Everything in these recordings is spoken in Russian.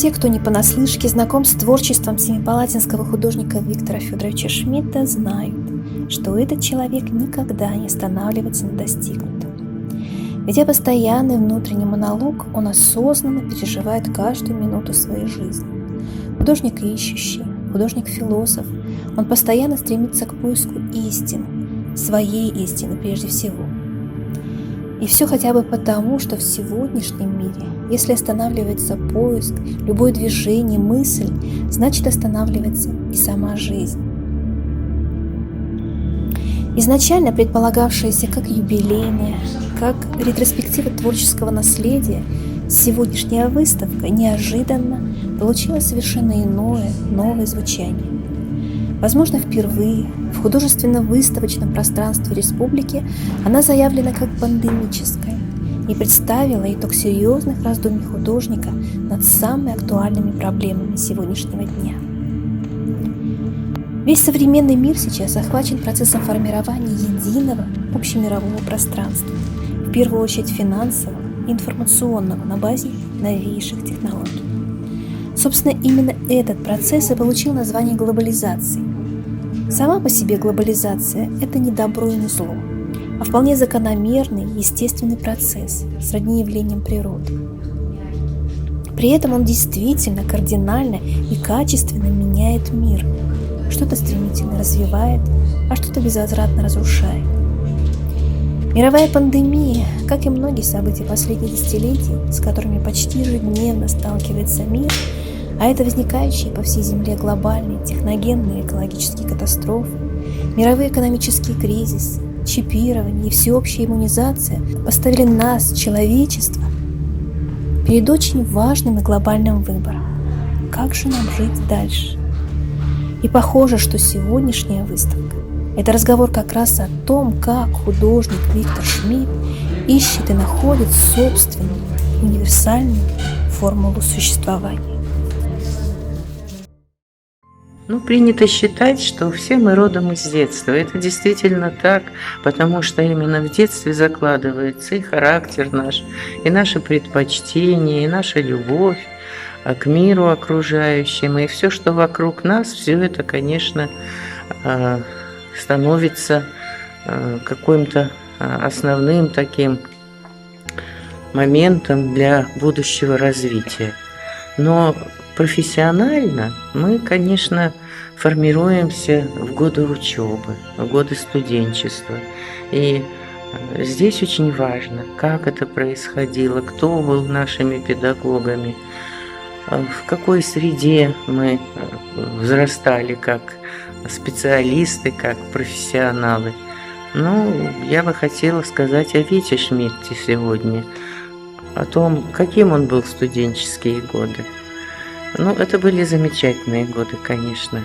Все, кто не понаслышке знаком с творчеством семипалатинского художника Виктора Федоровича Шмидта, знают, что этот человек никогда не останавливается на достигнутом. Ведя постоянный внутренний монолог, он осознанно переживает каждую минуту своей жизни. Художник ищущий, художник-философ, он постоянно стремится к поиску истины, своей истины прежде всего. И все хотя бы потому, что в сегодняшнем мире, если останавливается поиск, любое движение, мысль, значит останавливается и сама жизнь. Изначально предполагавшаяся как юбилейная, как ретроспектива творческого наследия, сегодняшняя выставка неожиданно получила совершенно иное, новое звучание. Возможно, впервые в художественно-выставочном пространстве республики она заявлена как пандемическая и представила итог серьезных раздумий художника над самыми актуальными проблемами сегодняшнего дня. Весь современный мир сейчас охвачен процессом формирования единого общемирового пространства, в первую очередь финансового и информационного на базе новейших технологий. Собственно, именно этот процесс и получил название глобализации. Сама по себе глобализация – это не добро и не зло, а вполне закономерный, естественный процесс, сродни явлениям природы. При этом он действительно кардинально и качественно меняет мир, что-то стремительно развивает, а что-то безвозвратно разрушает. Мировая пандемия, как и многие события последних десятилетий, с которыми почти ежедневно сталкивается мир, а это возникающие по всей Земле глобальные техногенные экологические катастрофы, мировой экономический кризис, чипирование и всеобщая иммунизация поставили нас, человечество, перед очень важным и глобальным выбором. Как же нам жить дальше? И похоже, что сегодняшняя выставка – это разговор как раз о том, как художник Виктор Шмидт ищет и находит собственную универсальную формулу существования. Принято считать, что все мы родом из детства. Это действительно так, потому что именно в детстве закладывается и характер наш, и наши предпочтения, и наша любовь к миру окружающему, и все, что вокруг нас, все это, конечно, становится каким-то основным таким моментом для будущего развития. Но профессионально мы, конечно, формируемся в годы учебы, в годы студенчества. И здесь очень важно, как это происходило, кто был нашими педагогами, в какой среде мы взрастали как специалисты, как профессионалы. Я бы хотела сказать о Вите Шмидте сегодня, о том, каким он был в студенческие годы. Это были замечательные годы, конечно.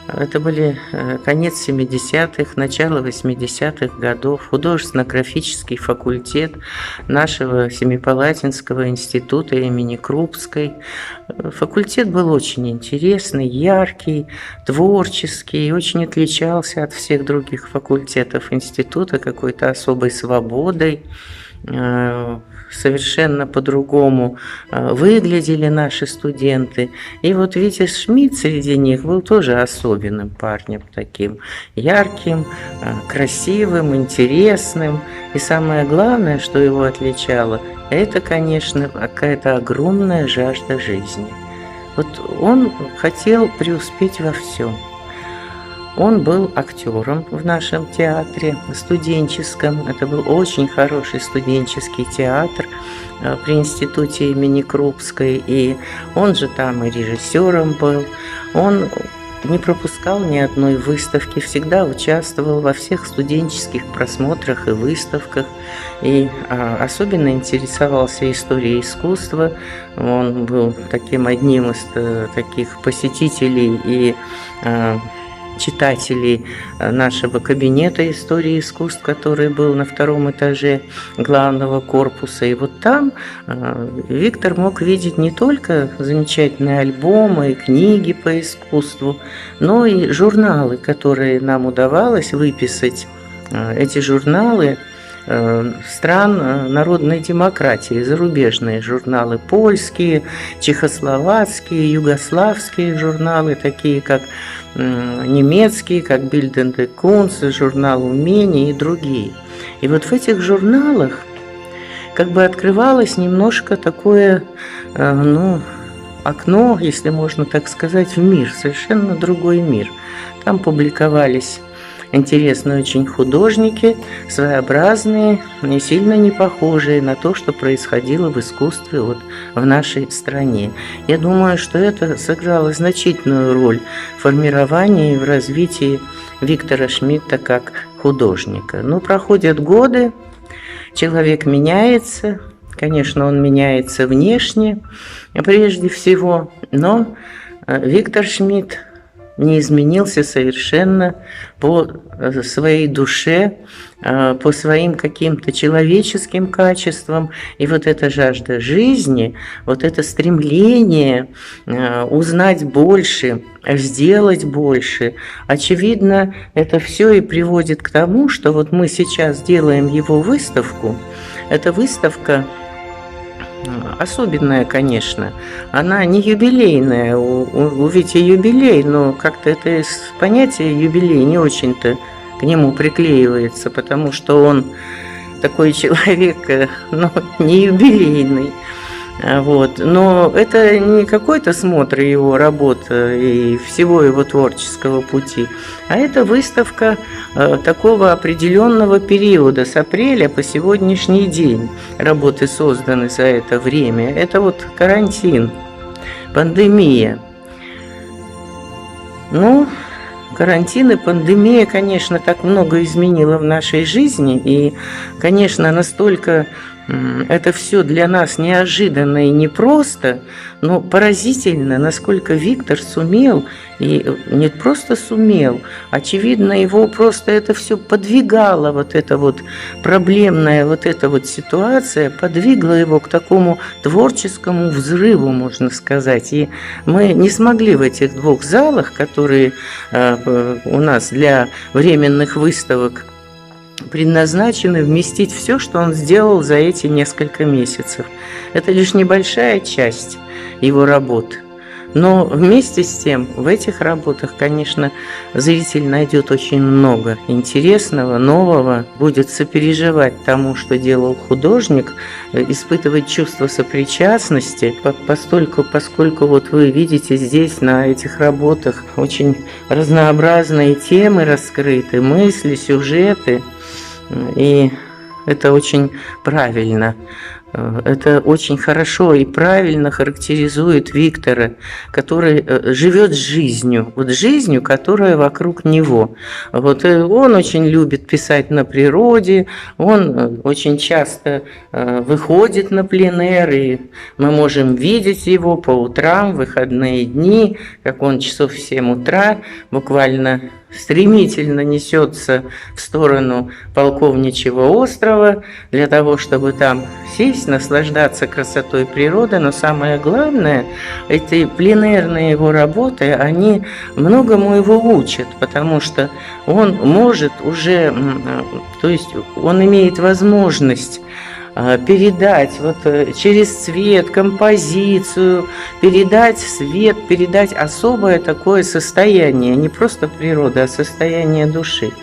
Это были конец 70-х, начало 80-х годов, художественно-графический факультет нашего Семипалатинского института имени Крупской. Факультет был очень интересный, яркий, творческий, очень отличался от всех других факультетов института какой-то особой свободой. Совершенно по-другому выглядели наши студенты. И вот Витя Шмидт среди них был тоже особенным парнем, таким ярким, красивым, интересным. И самое главное, что его отличало, это, конечно, какая-то огромная жажда жизни. Вот он хотел преуспеть во всем. Он был актером в нашем театре студенческом. Это был очень хороший студенческий театр при институте имени Крупской. И он же там и режиссером был. Он не пропускал ни одной выставки, всегда участвовал во всех студенческих просмотрах и выставках. И особенно интересовался историей искусства. Он был таким одним из таких посетителей и читателей нашего кабинета истории искусств, который был на втором этаже главного корпуса. И вот там Виктор мог видеть не только замечательные альбомы и книги по искусству, но и журналы, которые нам удавалось выписать. Эти журналы стран народной демократии, зарубежные журналы, польские, чехословацкие, югославские журналы, такие как немецкие, как Bild und Kunst, журнал умений и другие. И вот в этих журналах как бы открывалось немножко такое, окно, если можно так сказать, в мир, совершенно другой мир. Там публиковались интересные очень художники, своеобразные, не сильно не похожие на то, что происходило в искусстве вот в нашей стране. Я думаю, что это сыграло значительную роль в формировании и в развитии Виктора Шмидта как художника. Но проходят годы, человек меняется, конечно, он меняется внешне прежде всего, но Виктор Шмидт не изменился совершенно по своей душе, по своим каким-то человеческим качествам. И вот эта жажда жизни, вот это стремление узнать больше, сделать больше, очевидно, это все и приводит к тому, что вот мы сейчас делаем его выставку. Эта выставка особенная, конечно. Она не юбилейная. У Вити юбилей, но как-то это понятие юбилей не очень-то к нему приклеивается, потому что он такой человек, не юбилейный. Вот. Но это не какой-то смотр его работ и всего его творческого пути, а это выставка такого определенного периода с апреля по сегодняшний день. Работы созданы за это время. Это вот карантин, пандемия. Карантин и пандемия, конечно, так много изменила в нашей жизни, и, конечно, настолько это все для нас неожиданно и непросто, но поразительно, насколько Виктор сумел, и не просто сумел, очевидно, его просто это все подвигало, вот эта вот проблемная вот эта вот ситуация, подвигла его к такому творческому взрыву, можно сказать. И мы не смогли в этих двух залах, которые у нас для временных выставок предназначены, вместить все, что он сделал за эти несколько месяцев. Это лишь небольшая часть его работ. Но вместе с тем в этих работах, конечно, зритель найдет очень много интересного, нового, будет сопереживать тому, что делал художник, испытывать чувство сопричастности, поскольку вот вы видите здесь на этих работах очень разнообразные темы раскрыты, мысли, сюжеты. И это очень правильно, это очень хорошо и правильно характеризует Виктора, который живет жизнью, вот жизнью, которая вокруг него. Вот он очень любит писать на природе, он очень часто выходит на пленэр, и мы можем видеть его по утрам, в выходные дни, как он часов в 7 утра буквально стремительно несется в сторону Полковничьего острова для того, чтобы там сесть, наслаждаться красотой природы. Но самое главное, эти пленэрные его работы, они многому его учат, потому что он может уже, то есть он имеет возможность передать вот через цвет, композицию, передать свет, передать особое такое состояние, не просто природы, а состояние души.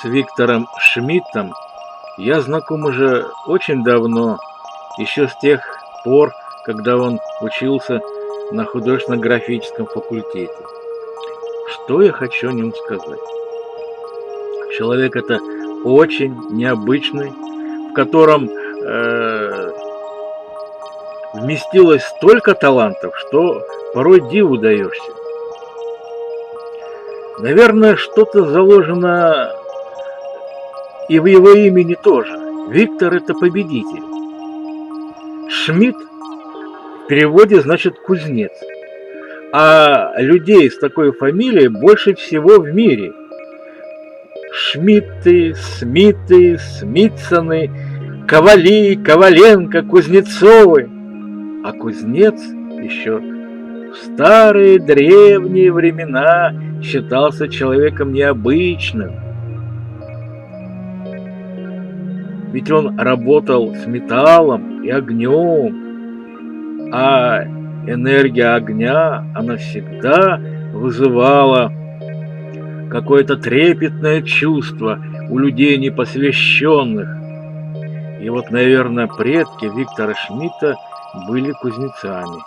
С Виктором Шмидтом я знаком уже очень давно, еще с тех пор, когда он учился на художественно-графическом факультете. Что я хочу о нем сказать? Человек это очень необычный, в котором вместилось столько талантов, что порой диву даешься. Наверное, что-то заложено и в его имени тоже. Виктор – это победитель. Шмидт в переводе значит «кузнец». А людей с такой фамилией больше всего в мире. Шмидты, Смиты, Смитсоны, Ковали, Коваленко, Кузнецовы. А кузнец еще в старые древние времена считался человеком необычным. Ведь он работал с металлом и огнем, а энергия огня, она всегда вызывала какое-то трепетное чувство у людей непосвященных. И вот, наверное, предки Виктора Шмидта были кузнецами.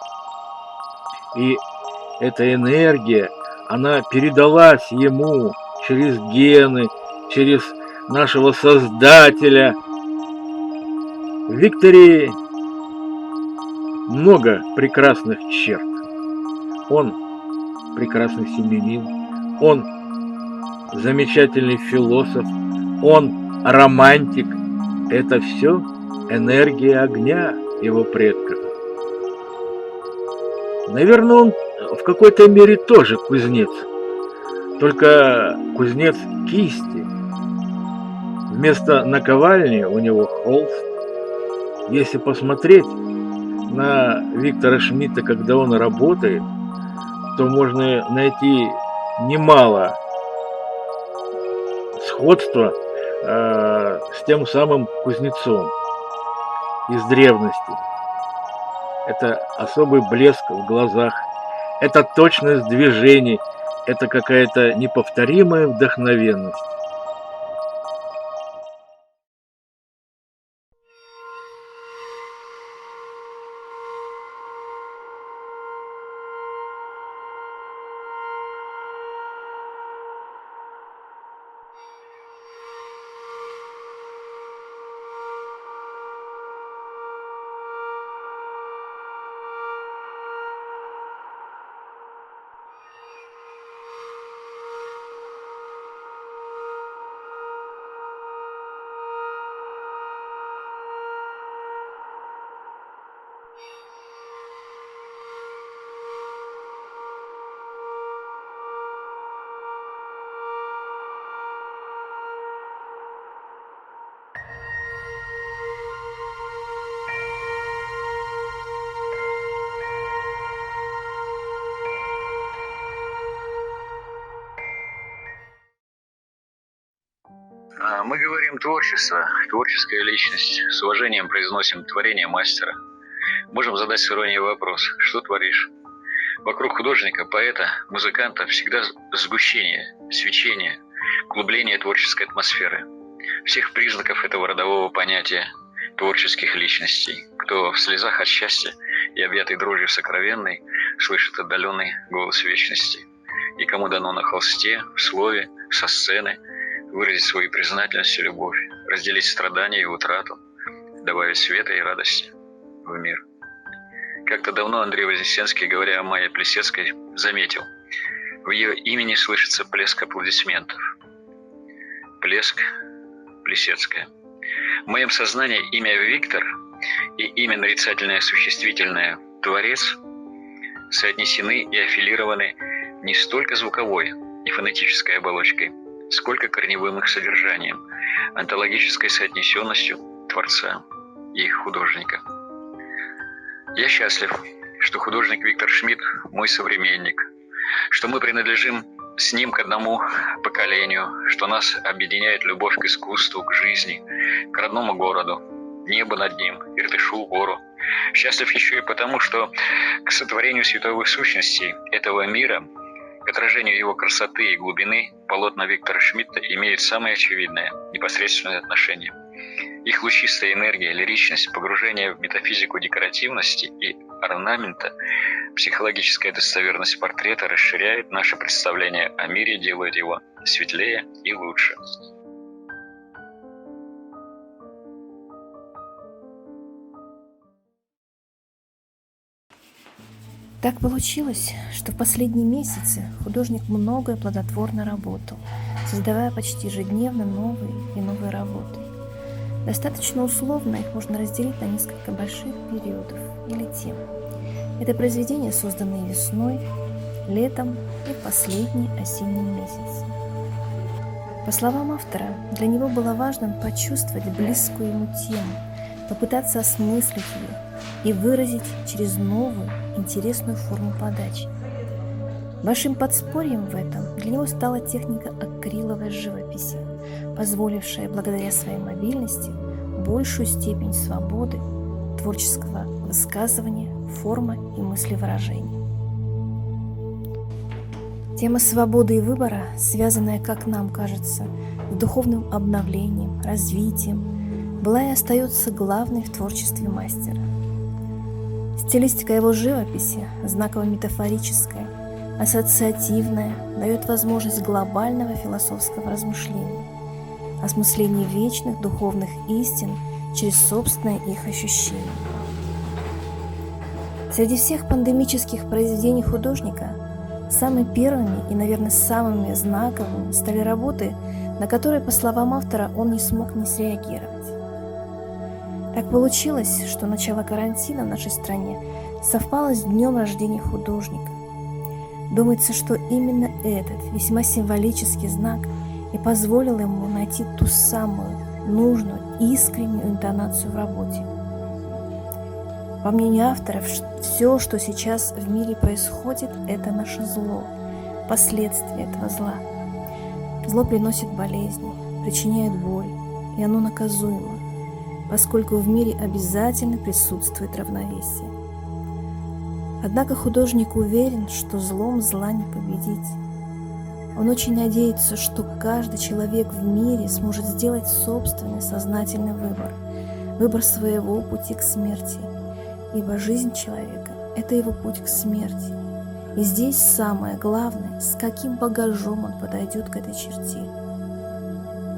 И эта энергия, она передалась ему через гены, через нашего Создателя. В Викторе много прекрасных черт. Он прекрасный семьянин, он замечательный философ, он романтик. Это все энергия огня его предков. Наверное, он в какой-то мере тоже кузнец, только кузнец кисти. Вместо наковальни у него холст. Если посмотреть на Виктора Шмидта, когда он работает, то можно найти немало сходства с тем самым кузнецом из древности. Это особый блеск в глазах, это точность движений, это какая-то неповторимая вдохновенность. Мы говорим творчество, творческая личность. С уважением произносим творение мастера. Можем задать с иронией вопрос: что творишь? Вокруг художника, поэта, музыканта всегда сгущение, свечение, углубление творческой атмосферы. Всех признаков этого родового понятия творческих личностей. Кто в слезах от счастья и объятый дрожью сокровенной слышит отдаленный голос вечности. И кому дано на холсте, в слове, со сцены выразить свою признательность и любовь, разделить страдания и утрату, добавить света и радости в мир. Как-то давно Андрей Вознесенский, говоря о Майе Плисецкой, заметил: в ее имени слышится плеск аплодисментов. Плеск Плисецкая. В моем сознании имя Виктор и имя нарицательное существительное Творец соотнесены и аффилированы не столько звуковой и фонетической оболочкой, сколько корневым их содержанием, онтологической соотнесенностью Творца и художника. Я счастлив, что художник Виктор Шмидт мой современник, что мы принадлежим с ним к одному поколению, что нас объединяет любовь к искусству, к жизни, к родному городу, небу над ним, Иртышу, гору. Счастлив еще и потому, что к сотворению световых сущностей этого мира К отражению его красоты и глубины полотна Виктора Шмидта имеют самое очевидное, непосредственное отношение. Их лучистая энергия, лиричность, погружение в метафизику декоративности и орнамента, психологическая достоверность портрета расширяет наше представление о мире, делает его светлее и лучше. Так получилось, что в последние месяцы художник много и плодотворно работал, создавая почти ежедневно новые и новые работы. Достаточно условно их можно разделить на несколько больших периодов или тем. Это произведения, созданные весной, летом и в последние осенние месяцы. По словам автора, для него было важно почувствовать близкую ему тему, попытаться осмыслить ее и выразить через новую, интересную форму подачи. Большим подспорьем в этом для него стала техника акриловой живописи, позволившая благодаря своей мобильности большую степень свободы, творческого высказывания, формы и мыслевыражения. Тема свободы и выбора, связанная, как нам кажется, с духовным обновлением, развитием, была и остается главной в творчестве мастера. Стилистика его живописи, знаково-метафорическая, ассоциативная, дает возможность глобального философского размышления, осмысления вечных духовных истин через собственное их ощущение. Среди всех пандемических произведений художника самыми первыми и, наверное, самыми знаковыми стали работы, на которые, по словам автора, он не смог не среагировать. Так получилось, что начало карантина в нашей стране совпало с днем рождения художника. Думается, что именно этот весьма символический знак и позволил ему найти ту самую нужную, искреннюю интонацию в работе. По мнению авторов, все, что сейчас в мире происходит, это наше зло, последствия этого зла. Зло приносит болезни, причиняет боль, и оно наказуемо, поскольку в мире обязательно присутствует равновесие. Однако художник уверен, что злом зла не победить. Он очень надеется, что каждый человек в мире сможет сделать собственный сознательный выбор, выбор своего пути к смерти, ибо жизнь человека – это его путь к смерти. И здесь самое главное, с каким багажом он подойдет к этой черте.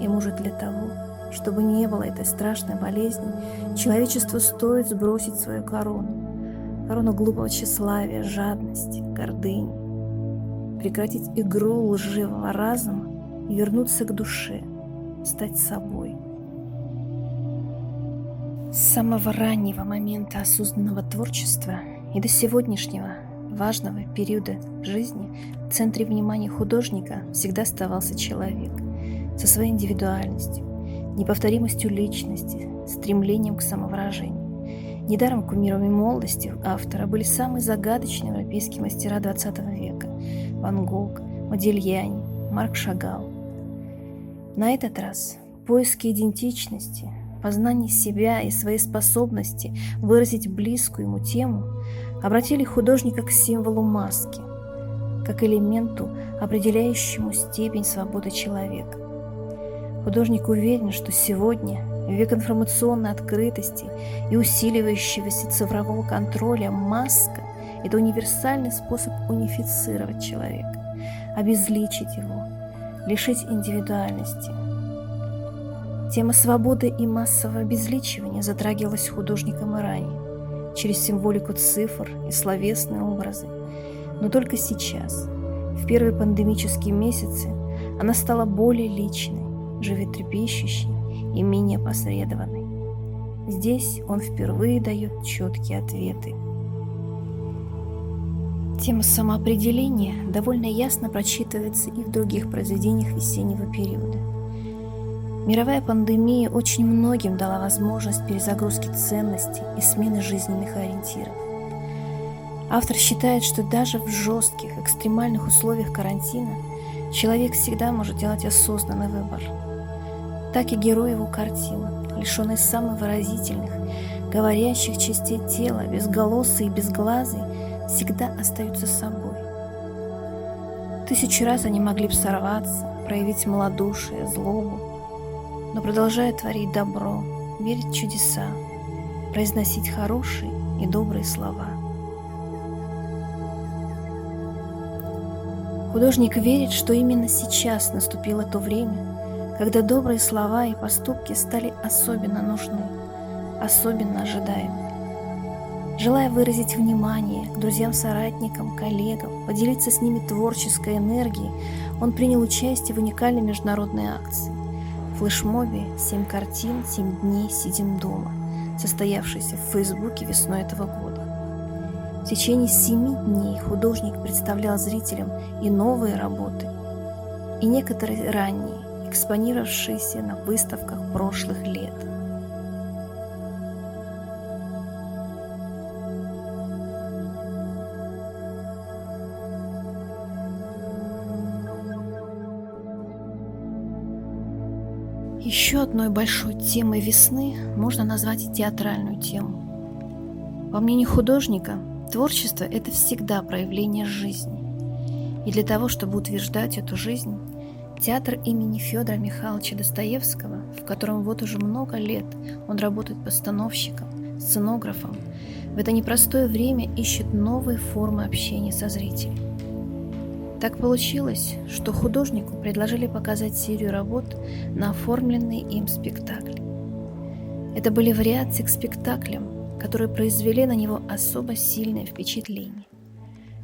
И может для того, чтобы не было этой страшной болезни, человечеству стоит сбросить свою корону глупого тщеславия, жадности, гордыни, прекратить игру лживого разума и вернуться к душе, стать собой. С самого раннего момента осознанного творчества и до сегодняшнего важного периода жизни в центре внимания художника всегда оставался человек со своей индивидуальностью, неповторимостью личности, стремлением к самовыражению. Недаром кумирами молодости автора были самые загадочные европейские мастера XX века – Ван Гог, Модильяни, Марк Шагал. На этот раз поиски идентичности, познание себя и своей способности выразить близкую ему тему обратили художника к символу маски, как элементу, определяющему степень свободы человека. Художник уверен, что сегодня, в век информационной открытости и усиливающегося цифрового контроля, маска – это универсальный способ унифицировать человека, обезличить его, лишить индивидуальности. Тема свободы и массового обезличивания затрагивалась художником и ранее, через символику цифр и словесные образы. Но только сейчас, в первые пандемические месяцы, она стала более личной, животрепещущей и менее опосредованной. Здесь он впервые дает четкие ответы. Тема самоопределения довольно ясно прочитывается и в других произведениях весеннего периода. Мировая пандемия очень многим дала возможность перезагрузки ценностей и смены жизненных ориентиров. Автор считает, что даже в жестких, экстремальных условиях карантина человек всегда может делать осознанный выбор. Так и герой его картин, лишенный самых выразительных, говорящих частей тела, безголосый и безглазый, всегда остаются собой. 1000 раз они могли бы сорваться, проявить малодушие, злобу, но продолжая творить добро, верить в чудеса, произносить хорошие и добрые слова. Художник верит, что именно сейчас наступило то время, когда добрые слова и поступки стали особенно нужны, особенно ожидаемы. Желая выразить внимание к друзьям-соратникам, коллегам, поделиться с ними творческой энергией, он принял участие в уникальной международной акции – флешмобе «7 картин, 7 дней, сидим дома», состоявшейся в Фейсбуке весной этого года. В течение 7 дней художник представлял зрителям и новые работы, и некоторые ранние, экспонировавшиеся на выставках прошлых лет. Еще одной большой темой весны можно назвать и театральную тему. По мнению художника, творчество – это всегда проявление жизни. И для того, чтобы утверждать эту жизнь, театр имени Федора Михайловича Достоевского, в котором вот уже много лет он работает постановщиком, сценографом, в это непростое время ищет новые формы общения со зрителем. Так получилось, что художнику предложили показать серию работ на оформленные им спектакли. Это были вариации к спектаклям, которые произвели на него особо сильное впечатление.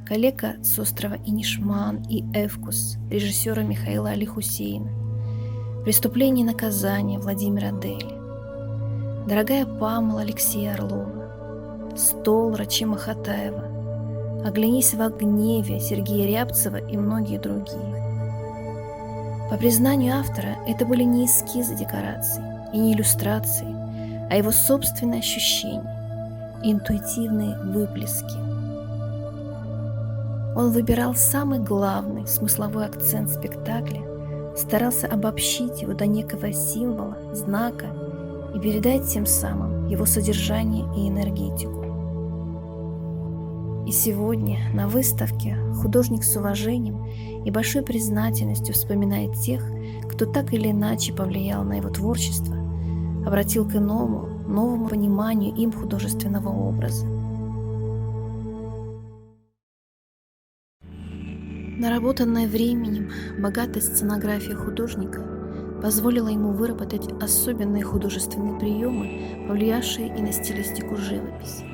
«Калека» с острова Инишман и «Эвкус» режиссера Михаила Али-Хусейна, «Преступление и наказание» Владимира Дели, «Дорогая Памела» Алексея Орлова, «Стол» Рачима Хатаева, «Оглянись во гневе» Сергея Рябцева и многие другие. По признанию автора, это были не эскизы декораций и не иллюстрации, а его собственные ощущения, интуитивные выплески. Он выбирал самый главный смысловой акцент спектакля, старался обобщить его до некого символа, знака и передать тем самым его содержание и энергетику. И сегодня на выставке художник с уважением и большой признательностью вспоминает тех, кто так или иначе повлиял на его творчество, обратил к новому пониманию им художественного образа. Наработанная временем богатая сценография художника позволила ему выработать особенные художественные приемы, повлиявшие и на стилистику живописи.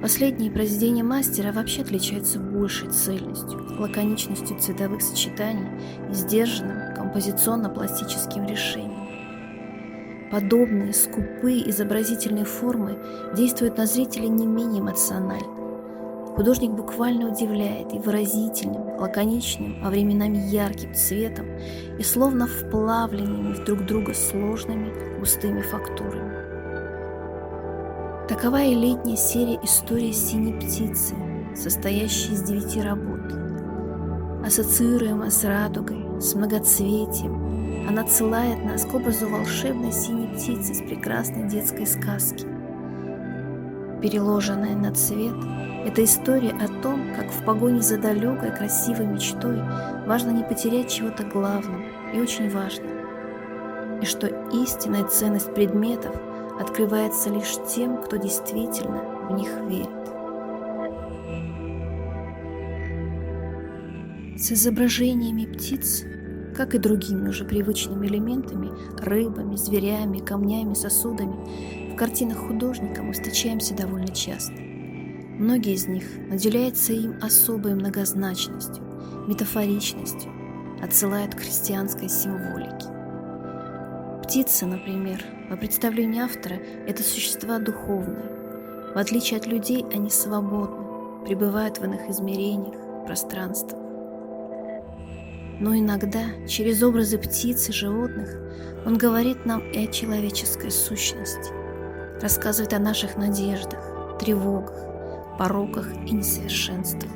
Последние произведения мастера вообще отличаются большей цельностью, лаконичностью цветовых сочетаний и сдержанным композиционно-пластическим решением. Подобные скупые изобразительные формы действуют на зрителя не менее эмоционально. Художник буквально удивляет и выразительным, лаконичным, а временами ярким цветом и словно вплавленными в друг друга сложными густыми фактурами. Такова и летняя серия «История синей птицы», состоящая из 9 работ. Ассоциируемая с радугой, с многоцветием, она отсылает нас к образу волшебной синей птицы из прекрасной детской сказки. Переложенная на цвет, это история о том, как в погоне за далекой красивой мечтой важно не потерять чего-то главного и очень важного, и что истинная ценность предметов открывается лишь тем, кто действительно в них верит. С изображениями птиц, как и другими уже привычными элементами, рыбами, зверями, камнями, сосудами, в картинах художника мы встречаемся довольно часто. Многие из них наделяются им особой многозначностью, метафоричностью, отсылают к христианской символике. Птицы, например, по представлению автора, это существа духовные. В отличие от людей, они свободны, пребывают в иных измерениях, пространствах. Но иногда, через образы птиц и животных, он говорит нам и о человеческой сущности, рассказывает о наших надеждах, тревогах, пороках и несовершенствах.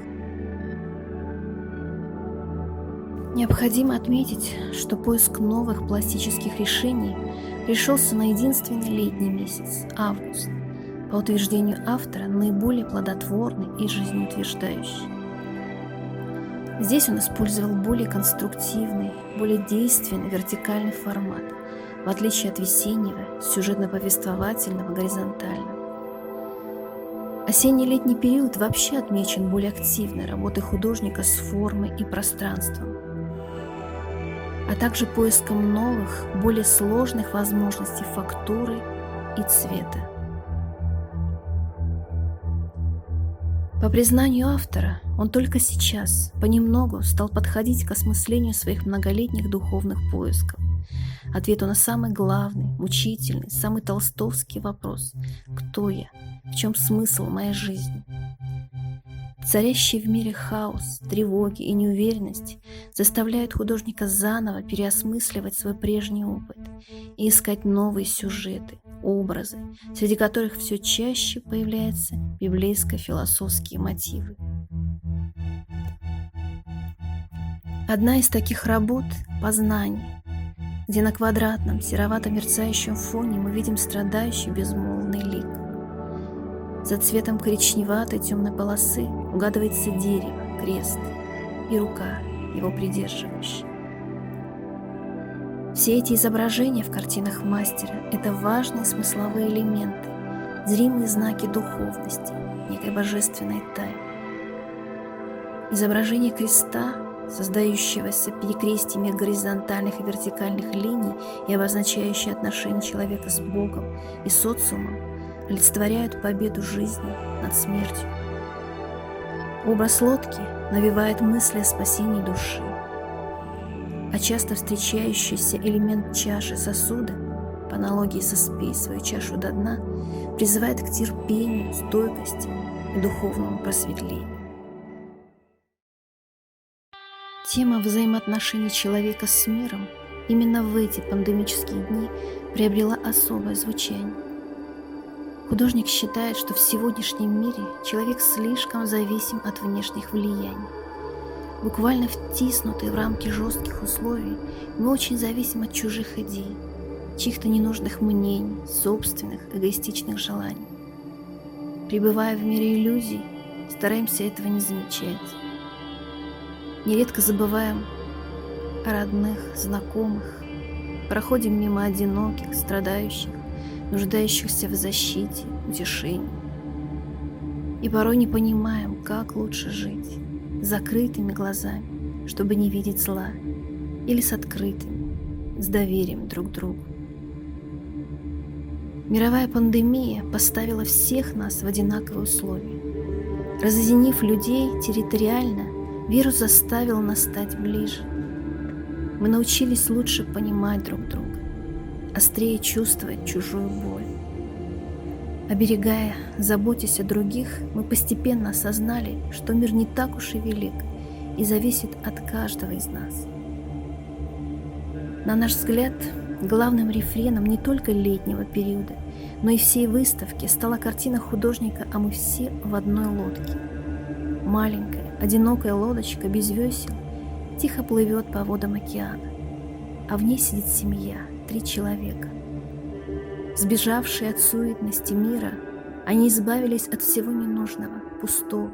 Необходимо отметить, что поиск новых пластических решений пришелся на единственный летний месяц – август, по утверждению автора, наиболее плодотворный и жизнеутверждающий. Здесь он использовал более конструктивный, более действенный вертикальный формат, в отличие от весеннего, сюжетно-повествовательного, горизонтального. Осенне-летний период вообще отмечен более активной работой художника с формой и пространством, а также поиском новых, более сложных возможностей фактуры и цвета. По признанию автора, он только сейчас, понемногу, стал подходить к осмыслению своих многолетних духовных поисков, ответу на самый главный, мучительный, самый толстовский вопрос: «Кто я? В чем смысл моей жизни?» Царящий в мире хаос, тревоги и неуверенность заставляют художника заново переосмысливать свой прежний опыт и искать новые сюжеты, образы, среди которых все чаще появляются библейско-философские мотивы. Одна из таких работ – «Познание», где на квадратном, серовато-мерцающем фоне мы видим страдающий безмолвный лик. За цветом коричневатой темной полосы угадывается дерево, крест и рука, его придерживающая. Все эти изображения в картинах мастера – это важные смысловые элементы, зримые знаки духовности, некой божественной тайны. Изображение креста, создающегося перекрестиями горизонтальных и вертикальных линий и обозначающие отношения человека с Богом и социумом, олицетворяют победу жизни над смертью. Образ лодки навевает мысли о спасении души, а часто встречающийся элемент чаши сосуда, по аналогии со «спей свою чашу до дна», призывает к терпению, стойкости и духовному просветлению. Тема взаимоотношений человека с миром именно в эти пандемические дни приобрела особое звучание. Художник считает, что в сегодняшнем мире человек слишком зависим от внешних влияний. Буквально втиснутые в рамки жестких условий, мы очень зависим от чужих идей, чьих-то ненужных мнений, собственных эгоистичных желаний. Пребывая в мире иллюзий, стараемся этого не замечать. Нередко забываем о родных, знакомых, проходим мимо одиноких, страдающих, нуждающихся в защите, утешении. И порой не понимаем, как лучше жить, с закрытыми глазами, чтобы не видеть зла, или с открытыми, с доверием друг к другу. Мировая пандемия поставила всех нас в одинаковые условия. Разъединив людей территориально, вирус заставил нас стать ближе. Мы научились лучше понимать друг друга, острее чувствовать чужую боль. Оберегая, заботясь о других, мы постепенно осознали, что мир не так уж и велик и зависит от каждого из нас. На наш взгляд, главным рефреном не только летнего периода, но и всей выставки стала картина художника «А мы все в одной лодке». Маленькая, одинокая лодочка без весел тихо плывет по водам океана, а в ней сидит семья, 3 человека. Сбежавшие от суетности мира, они избавились от всего ненужного, пустого,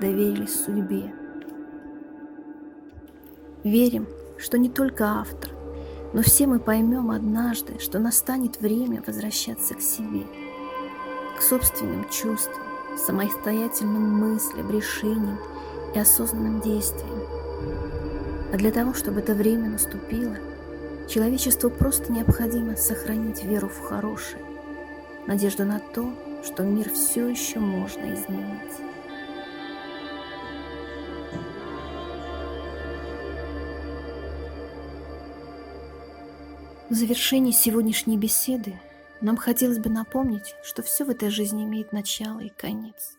доверились судьбе. Верим, что не только автор, но все мы поймем однажды, что настанет время возвращаться к себе, к собственным чувствам, самостоятельным мыслям, решениям и осознанным действиям. А для того, чтобы это время наступило, человечеству просто необходимо сохранить веру в хорошее, надежду на то, что мир все еще можно изменить. В завершении сегодняшней беседы нам хотелось бы напомнить, что все в этой жизни имеет начало и конец.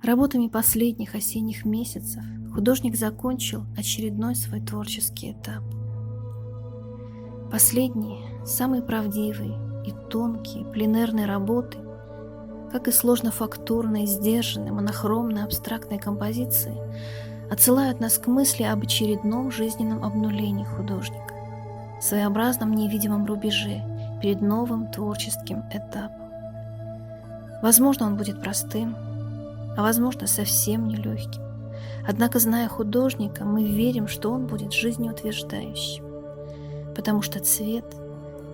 Работами последних осенних месяцев художник закончил очередной свой творческий этап. Последние, самые правдивые и тонкие пленэрные работы, как и сложно-фактурные, сдержанные, монохромные, абстрактные композиции, отсылают нас к мысли об очередном жизненном обнулении художника, своеобразном невидимом рубеже перед новым творческим этапом. Возможно, он будет простым, а возможно, совсем нелегким, Однако, зная художника, мы верим, что он будет жизнеутверждающим, потому что цвет,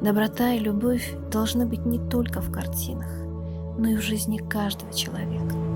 доброта и любовь должны быть не только в картинах, но и в жизни каждого человека.